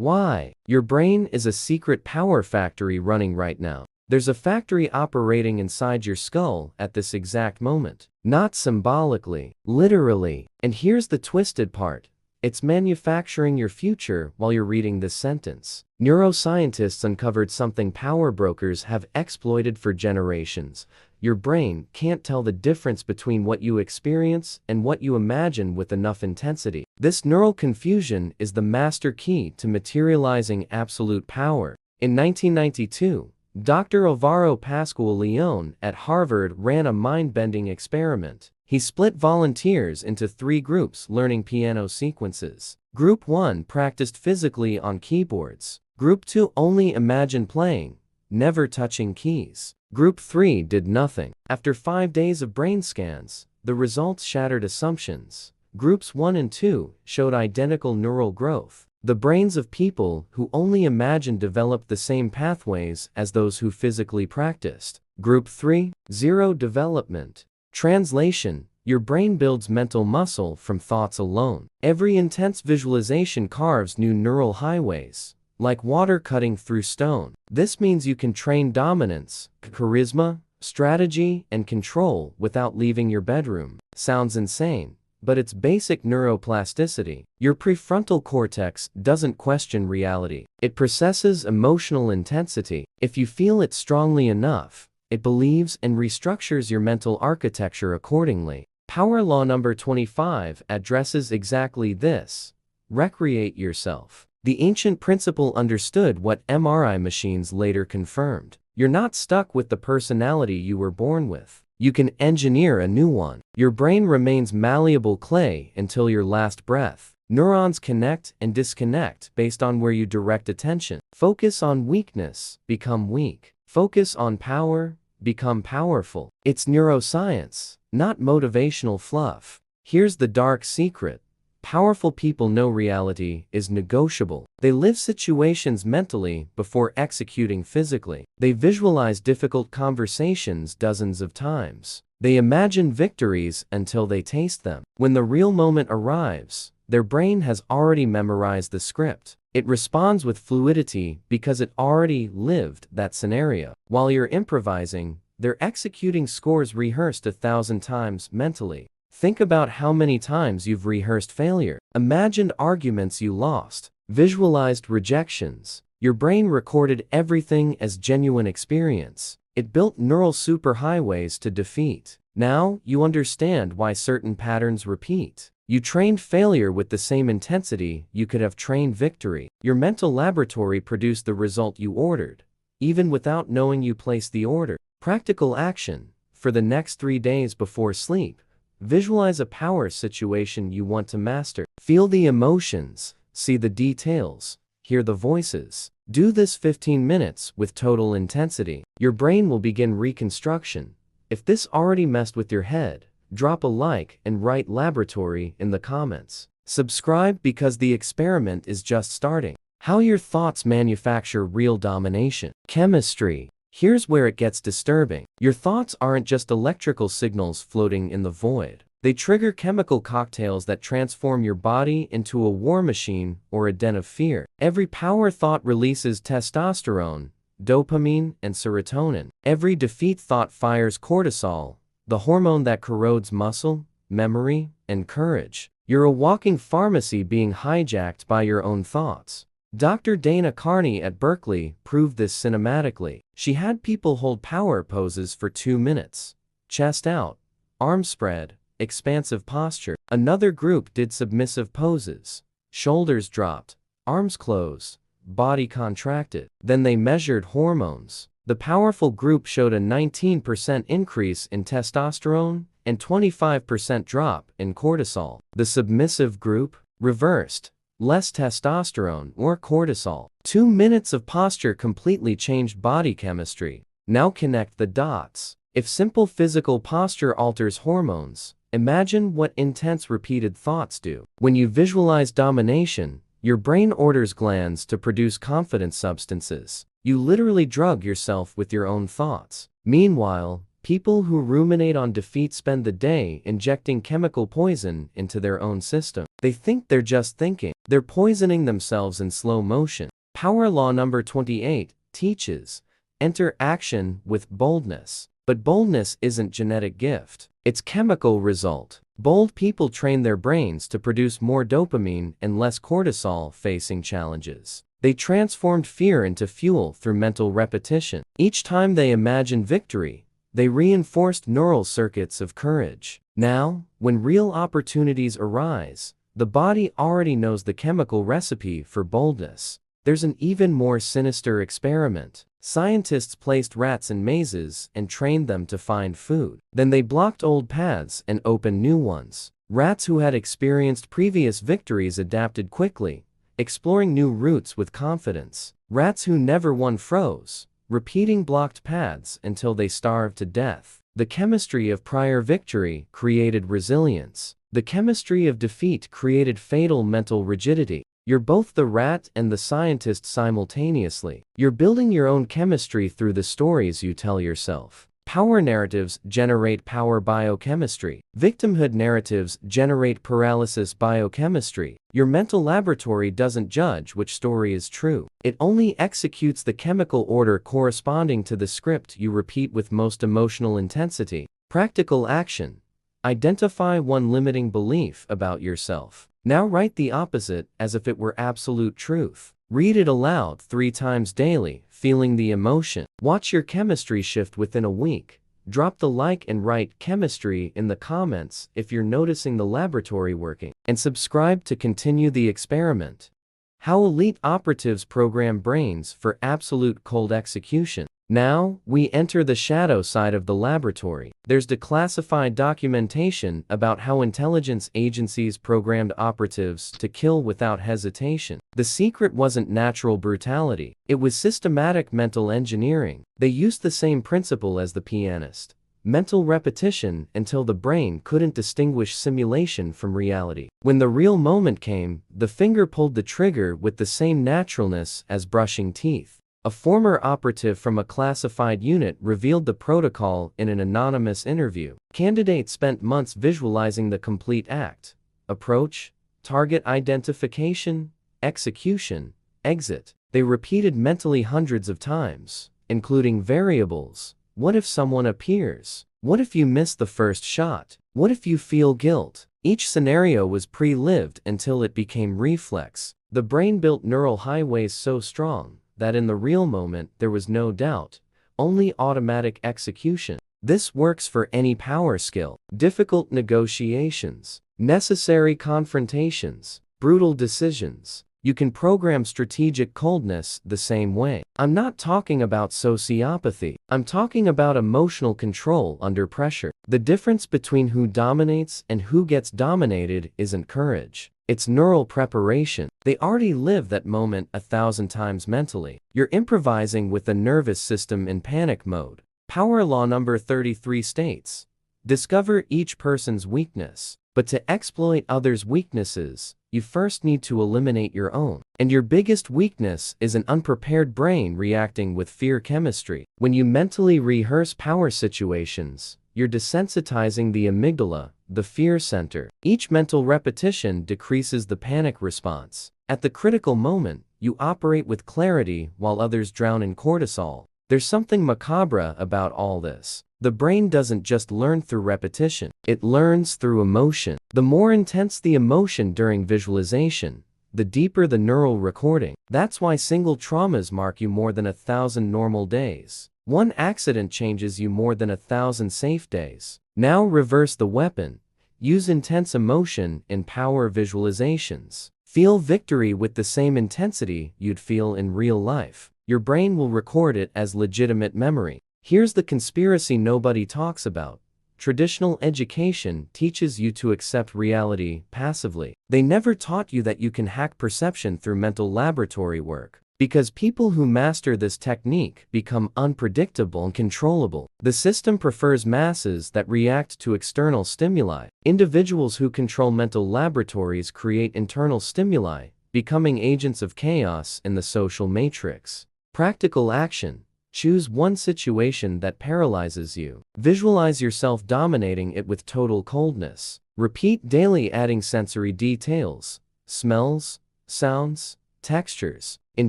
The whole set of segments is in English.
Why? Your brain is a secret power factory running right now. There's a factory operating inside your skull at this exact moment. Not symbolically, literally. And here's the twisted part. It's manufacturing your future while you're reading this sentence. Neuroscientists uncovered something power brokers have exploited for generations. Your brain can't tell the difference between what you experience and what you imagine with enough intensity. This neural confusion is the master key to materializing absolute power. In 1992, Dr. Alvaro Pascual León at Harvard ran a mind-bending experiment. He split volunteers into 3 groups learning piano sequences. Group 1 practiced physically on keyboards. Group 2 only imagined playing, never touching keys. Group 3 did nothing. After 5 days of brain scans, the results shattered assumptions. Groups 1 and 2 showed identical neural growth. The brains of people who only imagined developed the same pathways as those who physically practiced. Group 3, zero development. Translation: your brain builds mental muscle from thoughts alone. Every intense visualization carves new neural highways, like water cutting through stone. This means you can train dominance, charisma, strategy, and control without leaving your bedroom. Sounds insane, but it's basic neuroplasticity. Your prefrontal cortex doesn't question reality. It processes emotional intensity. If you feel it strongly enough, it believes and restructures your mental architecture accordingly. Power law number 25 addresses exactly this. Recreate yourself. The ancient principle understood what MRI machines later confirmed. You're not stuck with the personality you were born with. You can engineer a new one. Your brain remains malleable clay until your last breath. Neurons connect and disconnect based on where you direct attention. Focus on weakness, become weak. Focus on power, become powerful. It's neuroscience, not motivational fluff. Here's the dark secret. Powerful people know reality is negotiable. They live situations mentally before executing physically. They visualize difficult conversations dozens of times. They imagine victories until they taste them. When the real moment arrives, their brain has already memorized the script. It responds with fluidity because it already lived that scenario. While you're improvising, they're executing scores rehearsed 1,000 times mentally. Think about how many times you've rehearsed failure, imagined arguments you lost, visualized rejections. Your brain recorded everything as genuine experience. It built neural superhighways to defeat. Now, you understand why certain patterns repeat. You trained failure with the same intensity you could have trained victory. Your mental laboratory produced the result you ordered, even without knowing you placed the order. Practical action. For the next 3 days before sleep, visualize a power situation you want to master. Feel the emotions, see the details, hear the voices. Do this 15 minutes with total intensity. Your brain will begin reconstruction. If this already messed with your head, drop a like and write laboratory in the comments. Subscribe because the experiment is just starting. How your thoughts manufacture real domination. Chemistry. Here's where it gets disturbing. Your thoughts aren't just electrical signals floating in the void. They trigger chemical cocktails that transform your body into a war machine or a den of fear. Every power thought releases testosterone, dopamine, and serotonin. Every defeat thought fires cortisol, the hormone that corrodes muscle, memory, and courage. You're a walking pharmacy being hijacked by your own thoughts. Dr. Dana Carney at Berkeley proved this cinematically. She had people hold power poses for 2 minutes. Chest out, arms spread, expansive posture. Another group did submissive poses. Shoulders dropped, arms closed, body contracted. Then they measured hormones. The powerful group showed a 19% increase in testosterone and 25% drop in cortisol. The submissive group reversed. Less testosterone or cortisol. 2 minutes of posture completely changed body chemistry. Now connect the dots. If simple physical posture alters hormones, imagine what intense repeated thoughts do. When you visualize domination, your brain orders glands to produce confidence substances. You literally drug yourself with your own thoughts. Meanwhile, People who ruminate on defeat spend the day injecting chemical poison into their own system. They think they're just thinking. They're poisoning themselves in slow motion. Power law number 28 teaches, enter action with boldness. But boldness isn't genetic gift. It's chemical result. Bold people train their brains to produce more dopamine and less cortisol facing challenges. They transformed fear into fuel through mental repetition. Each time they imagined victory, they reinforced neural circuits of courage. Now, when real opportunities arise, the body already knows the chemical recipe for boldness. There's an even more sinister experiment. Scientists placed rats in mazes and trained them to find food. Then they blocked old paths and opened new ones. Rats who had experienced previous victories adapted quickly, exploring new routes with confidence. Rats who never won froze, repeating blocked paths until they starved to death. The chemistry of prior victory created resilience. The chemistry of defeat created fatal mental rigidity. You're both the rat and the scientist simultaneously. You're building your own chemistry through the stories you tell yourself. Power narratives generate power biochemistry. Victimhood narratives generate paralysis biochemistry. Your mental laboratory doesn't judge which story is true. It only executes the chemical order corresponding to the script you repeat with most emotional intensity. Practical action. Identify one limiting belief about yourself. Now write the opposite as if it were absolute truth. Read it aloud 3 times daily, feeling the emotion. Watch your chemistry shift within a week. Drop the like and write chemistry in the comments if you're noticing the laboratory working. And subscribe to continue the experiment. How elite operatives program brains for absolute cold execution. Now, we enter the shadow side of the laboratory. There's declassified documentation about how intelligence agencies programmed operatives to kill without hesitation. The secret wasn't natural brutality. It was systematic mental engineering. They used the same principle as the pianist. Mental repetition until the brain couldn't distinguish simulation from reality. When the real moment came, the finger pulled the trigger with the same naturalness as brushing teeth. A former operative from a classified unit revealed the protocol in an anonymous interview. Candidates spent months visualizing the complete act: approach, target identification, execution, exit. They repeated mentally hundreds of times, including variables. What if someone appears? What if you miss the first shot? What if you feel guilt? Each scenario was pre-lived until it became reflex. The brain built neural highways so strong that in the real moment there was no doubt, only automatic execution. This works for any power skill. Difficult negotiations, necessary confrontations, brutal decisions. You can program strategic coldness the same way. I'm not talking about sociopathy. I'm talking about emotional control under pressure. The difference between who dominates and who gets dominated isn't courage. It's neural preparation. They already live that moment 1,000 times mentally. You're improvising with the nervous system in panic mode. Power law number 33 states, discover each person's weakness. But to exploit others' weaknesses, you first need to eliminate your own. And your biggest weakness is an unprepared brain reacting with fear chemistry. When you mentally rehearse power situations, you're desensitizing the amygdala, the fear center. Each mental repetition decreases the panic response. At the critical moment, you operate with clarity while others drown in cortisol. There's something macabre about all this. The brain doesn't just learn through repetition, it learns through emotion. The more intense the emotion during visualization, the deeper the neural recording. That's why single traumas mark you more than 1,000 normal days. One accident changes you more than 1,000 safe days. Now reverse the weapon. Use intense emotion in power visualizations. Feel victory with the same intensity you'd feel in real life. Your brain will record it as legitimate memory. Here's the conspiracy nobody talks about. Traditional education teaches you to accept reality passively. They never taught you that you can hack perception through mental laboratory work. Because people who master this technique become unpredictable and controllable. The system prefers masses that react to external stimuli. Individuals who control mental laboratories create internal stimuli, becoming agents of chaos in the social matrix. Practical action. Choose one situation that paralyzes you. Visualize yourself dominating it with total coldness. Repeat daily, adding sensory details, smells, sounds, textures. In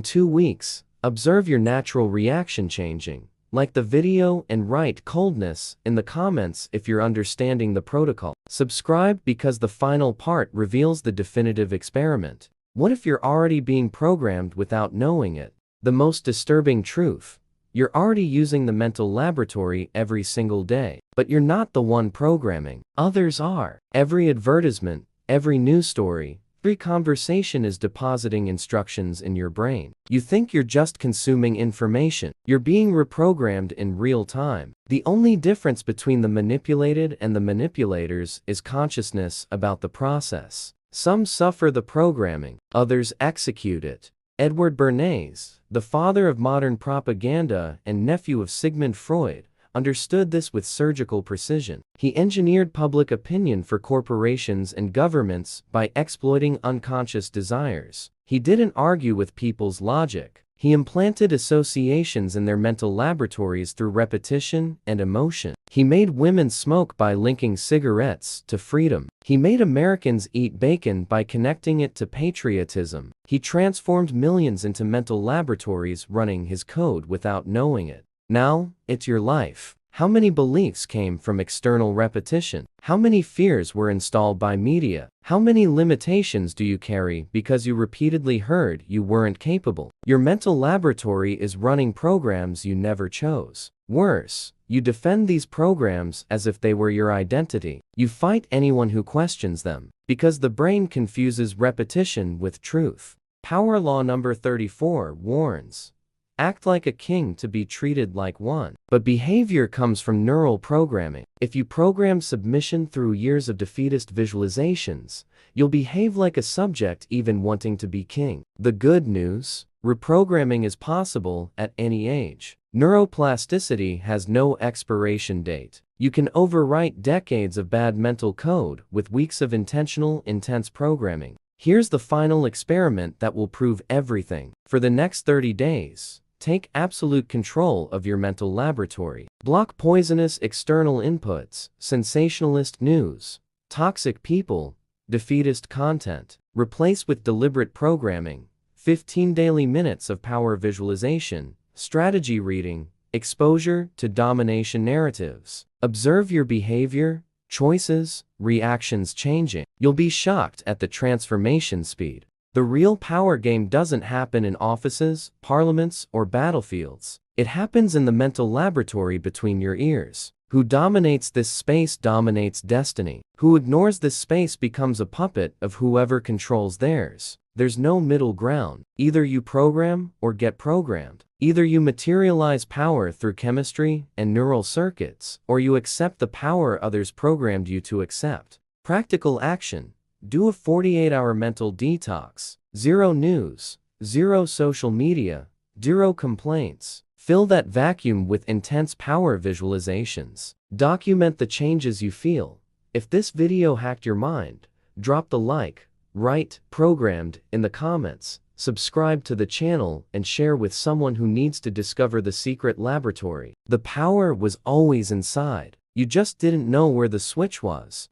2 weeks, observe your natural reaction changing. Like the video and write coldness in the comments if you're understanding the protocol. Subscribe because the final part reveals the definitive experiment. What if you're already being programmed without knowing it? The most disturbing truth. You're already using the mental laboratory every single day, but you're not the one programming. Others are. Every advertisement, every news story, every conversation is depositing instructions in your brain. You think you're just consuming information. You're being reprogrammed in real time. The only difference between the manipulated and the manipulators is consciousness about the process. Some suffer the programming, others execute it. Edward Bernays, the father of modern propaganda and nephew of Sigmund Freud, understood this with surgical precision. He engineered public opinion for corporations and governments by exploiting unconscious desires. He didn't argue with people's logic. He implanted associations in their mental laboratories through repetition and emotion. He made women smoke by linking cigarettes to freedom. He made Americans eat bacon by connecting it to patriotism. He transformed millions into mental laboratories running his code without knowing it. Now, it's your life. How many beliefs came from external repetition? How many fears were installed by media? How many limitations do you carry because you repeatedly heard you weren't capable? Your mental laboratory is running programs you never chose. Worse, you defend these programs as if they were your identity. You fight anyone who questions them, because the brain confuses repetition with truth. Power law number 34 warns. Act like a king to be treated like one. But behavior comes from neural programming. If you program submission through years of defeatist visualizations, you'll behave like a subject even wanting to be king. The good news? Reprogramming is possible at any age. Neuroplasticity has no expiration date. You can overwrite decades of bad mental code with weeks of intentional, intense programming. Here's the final experiment that will prove everything. For the next 30 days, take absolute control of your mental laboratory. Block poisonous external inputs, sensationalist news, toxic people, defeatist content. Replace with deliberate programming, 15 daily minutes of power visualization, strategy reading, exposure to domination narratives. Observe your behavior, choices, reactions changing. You'll be shocked at the transformation speed. The real power game doesn't happen in offices, parliaments, or battlefields. It happens in the mental laboratory between your ears. Who dominates this space dominates destiny. Who ignores this space becomes a puppet of whoever controls theirs. There's no middle ground. Either you program or get programmed. Either you materialize power through chemistry and neural circuits, or you accept the power others programmed you to accept. Practical action. Do a 48-hour mental detox. 0 news, 0 social media, 0 complaints. Fill that vacuum with intense power visualizations. Document the changes you feel. If this video hacked your mind, drop the like, write "programmed" in the comments, subscribe to the channel, and share with someone who needs to discover the secret laboratory. The power was always inside. You just didn't know where the switch was.